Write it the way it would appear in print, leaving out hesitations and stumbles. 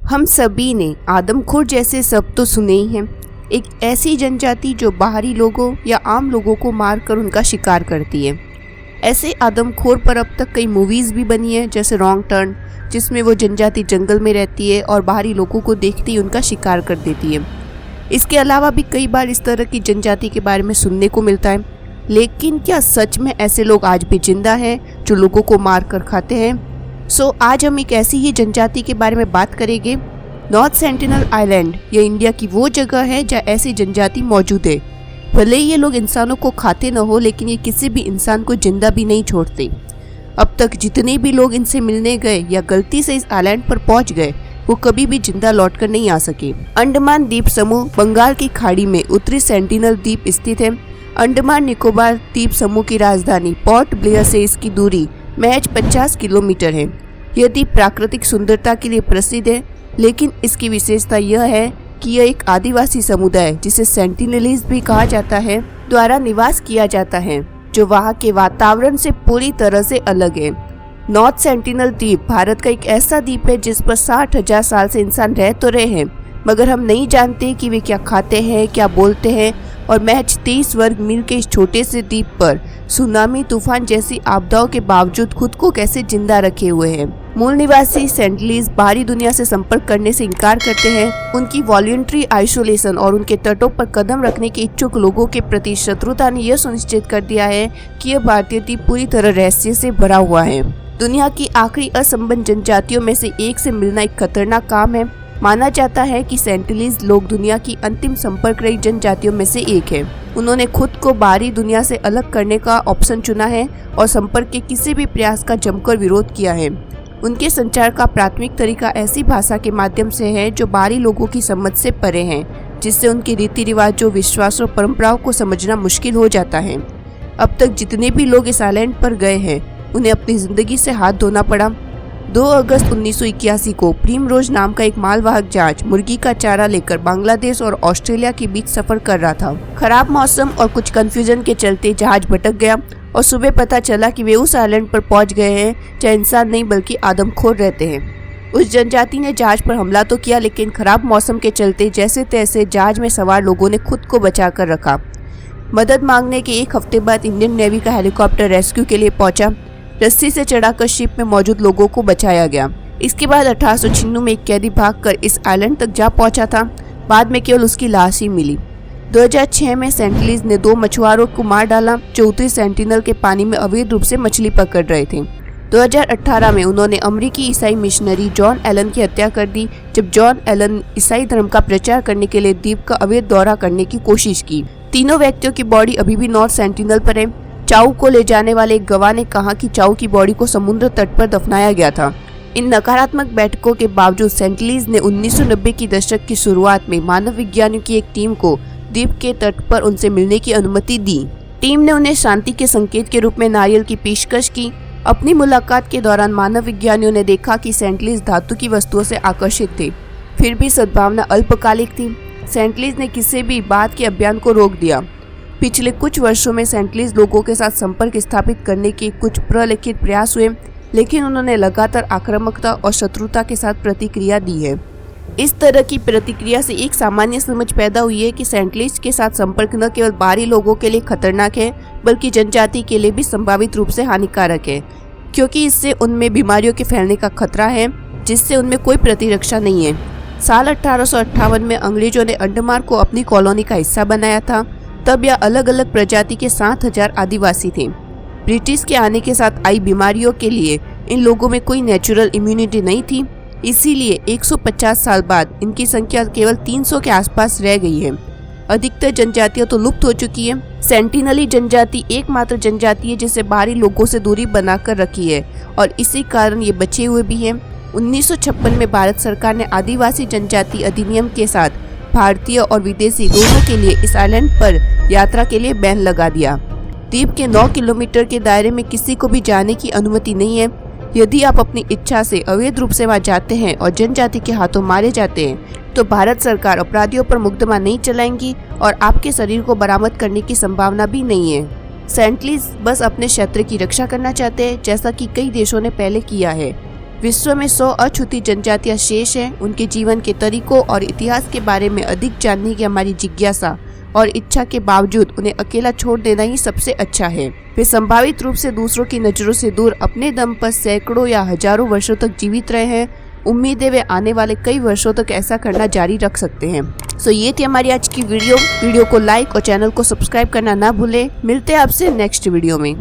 हम सभी ने आदमखोर जैसे शब्द तो सुने ही हैं। एक ऐसी जनजाति जो बाहरी लोगों या आम लोगों को मारकर उनका शिकार करती है। ऐसे आदमखोर पर अब तक कई मूवीज़ भी बनी है, जैसे रॉन्ग टर्न, जिसमें वो जनजाति जंगल में रहती है और बाहरी लोगों को देखते ही उनका शिकार कर देती है। इसके अलावा भी कई बार इस तरह की जनजाति के बारे में सुनने को मिलता है। लेकिन क्या सच में ऐसे लोग आज भी जिंदा हैं जो लोगों को मार कर खाते हैं? आज हम एक ऐसी ही जनजाति के बारे में बात करेंगे। नॉर्थ सेंटिनल आइलैंड ये इंडिया की वो जगह है जहाँ ऐसी जनजाति मौजूद है। भले ही ये लोग इंसानों को खाते न हो, लेकिन ये किसी भी इंसान को जिंदा भी नहीं छोड़ते। अब तक जितने भी लोग इनसे मिलने गए या गलती से इस आइलैंड पर पहुंच गए, वो कभी भी जिंदा लौटकर नहीं आ सके। अंडमान द्वीप समूह बंगाल की खाड़ी में उत्तरी सेंटिनल द्वीप स्थित है। अंडमान निकोबार द्वीप समूह की राजधानी पोर्ट ब्लेयर से इसकी दूरी महज 50 किलोमीटर है। यह द्वीप प्राकृतिक सुंदरता के लिए प्रसिद्ध है, लेकिन इसकी विशेषता यह है कि यह एक आदिवासी समुदाय, जिसे सेंटिनलीज भी कहा जाता है, द्वारा निवास किया जाता है, जो वहाँ के वातावरण से पूरी तरह से अलग है। नॉर्थ सेंटिनल द्वीप भारत का एक ऐसा द्वीप है जिस पर 60,000 साल से इंसान रह तो रहे हैं, मगर हम नहीं जानते कि वे क्या खाते हैं, क्या बोलते हैं, और महज 30 वर्ग मील के इस छोटे से द्वीप पर सुनामी, तूफान जैसी आपदाओं के बावजूद खुद को कैसे जिंदा रखे हुए हैं। मूल निवासी सेंटिनलीज बाहरी दुनिया से संपर्क करने से इनकार करते हैं। उनकी वॉलंटरी आइसोलेशन और उनके तटों पर कदम रखने के इच्छुक लोगों के प्रति शत्रुता ने यह सुनिश्चित कर दिया है कि यह भारतीय द्वीप पूरी तरह रहस्य से भरा हुआ है। दुनिया की आखिरी असंबद्ध जनजातियों में से एक से मिलना एक खतरनाक काम है। माना जाता है कि सेंटिनलीज लोग दुनिया की अंतिम संपर्क रहित जनजातियों में से एक है। उन्होंने खुद को बाहरी दुनिया से अलग करने का ऑप्शन चुना है और संपर्क के किसी भी प्रयास का जमकर विरोध किया है। उनके संचार का प्राथमिक तरीका ऐसी भाषा के माध्यम से है जो बाहरी लोगों की समझ से परे है, जिससे उनके रीति रिवाजों, विश्वास और परंपराओं को समझना मुश्किल हो जाता है। अब तक जितने भी लोग इस आइलैंड पर गए हैं, उन्हें अपनी जिंदगी से हाथ धोना पड़ा। 2 अगस्त 1981 को प्रिमरोज नाम का एक मालवाहक जहाज मुर्गी का चारा लेकर बांग्लादेश और ऑस्ट्रेलिया के बीच सफर कर रहा था। खराब मौसम और कुछ कंफ्यूजन के चलते जहाज भटक गया और सुबह पता चला कि वे उस आइलैंड पर पहुंच गए हैं जहां इंसान नहीं बल्कि आदमखोर रहते हैं। उस जनजाति ने जहाज पर हमला तो किया, लेकिन खराब मौसम के चलते जैसे तैसे जहाज में सवार लोगों ने खुद को बचा कर रखा। मदद मांगने के 1 हफ्ते बाद इंडियन नेवी का हेलीकॉप्टर रेस्क्यू के लिए पहुंचा। रस्सी से चढ़ाकर शिप में मौजूद लोगों को बचाया गया। इसके बाद 1896 में एक कैदी भागकर इस आइलैंड तक जा पहुंचा था। बाद में केवल उसकी लाश ही मिली। 2006 में सेंटिनलीज ने 2 मछुआरों को मार डाला जो उत्तरी सेंटिनल के पानी में अवैध रूप से मछली पकड़ रहे थे। 2018 में उन्होंने अमेरिकी ईसाई मिशनरी जॉन एलन की हत्या कर दी, जब जॉन एलन ईसाई धर्म का प्रचार करने के लिए द्वीप का अवैध दौरा करने की कोशिश की। तीनों व्यक्तियों की बॉडी अभी भी नॉर्थ सेंटिनल पर है। चाऊ को ले जाने वाले एक गवाह ने कहा कि चाऊ की बॉडी को समुद्र तट पर दफनाया गया था। इन नकारात्मक बैठकों के बावजूद सेंटिनलीज ने 1990 की दशक की शुरुआत में मानव विज्ञानियों की एक टीम को द्वीप के तट पर उनसे मिलने की अनुमति दी। टीम ने उन्हें शांति के संकेत के रूप में नारियल की पेशकश की। अपनी मुलाकात के दौरान मानव विज्ञानियों ने देखा कि सेंटिनलीज धातु की वस्तुओं से आकर्षित थे, फिर भी सद्भावना अल्पकालिक थी। सेंटिनलीज ने किसी भी बात के अभियान को रोक दिया। पिछले कुछ वर्षों में सेंटिनलीज लोगों के साथ संपर्क स्थापित करने के कुछ प्रलिखित प्रयास हुए, लेकिन उन्होंने लगातार आक्रामकता और शत्रुता के साथ प्रतिक्रिया दी है। इस तरह की प्रतिक्रिया से एक सामान्य समझ पैदा हुई है कि सेंटिनलीज के साथ संपर्क न केवल बाहरी लोगों के लिए खतरनाक है, बल्कि जनजाति के लिए भी संभावित रूप से हानिकारक है, क्योंकि इससे उनमें बीमारियों के फैलने का खतरा है, जिससे उनमें कोई प्रतिरक्षा नहीं है। साल 1858 में अंग्रेजों ने अंडमान को अपनी कॉलोनी का हिस्सा बनाया था। तब यह अलग अलग प्रजाति के 7,000 आदिवासी थे। ब्रिटिश के आने के साथ आई बीमारियों के लिए इन लोगों में कोई नेचुरल इम्यूनिटी नहीं थी, इसीलिए 150 साल बाद इनकी संख्या केवल 300 के आसपास रह गई है। अधिकतर जनजातियां तो लुप्त हो चुकी है। सेंटिनली जनजाति एकमात्र जनजाति है जिसे बाहरी लोगों से दूरी बनाकर रखी है और इसी कारण ये बचे हुए भी हैं। 1956 में भारत सरकार ने आदिवासी जनजाति अधिनियम के साथ भारतीय और विदेशी दोनों के लिए इस आइलैंड पर यात्रा के लिए बैन लगा दिया। द्वीप के 9 किलोमीटर के दायरे में किसी को भी जाने की अनुमति नहीं है। यदि आप अपनी इच्छा से अवैध रूप से वहां जाते हैं और जनजाति के हाथों मारे जाते हैं, तो भारत सरकार अपराधियों पर मुकदमा नहीं चलाएंगी और आपके शरीर को बरामद करने की संभावना भी नहीं है। सेंटिनलीज बस अपने क्षेत्र की रक्षा करना चाहते हैं, जैसा कि कई देशों ने पहले किया है। विश्व में 100 अछूती जनजातियां शेष हैं। उनके जीवन के तरीकों और इतिहास के बारे में अधिक जानने की हमारी जिज्ञासा और इच्छा के बावजूद उन्हें अकेला छोड़ देना ही सबसे अच्छा है। वे संभावित रूप से दूसरों की नजरों से दूर अपने दम पर सैकड़ों या हजारों वर्षों तक जीवित रहे हैं। उम्मीद है वे आने वाले कई वर्षों तक ऐसा करना जारी रख सकते हैं। सो ये थी हमारी आज की वीडियो को लाइक और चैनल को सब्सक्राइब करना ना भूलें। मिलते हैं आपसे नेक्स्ट वीडियो में।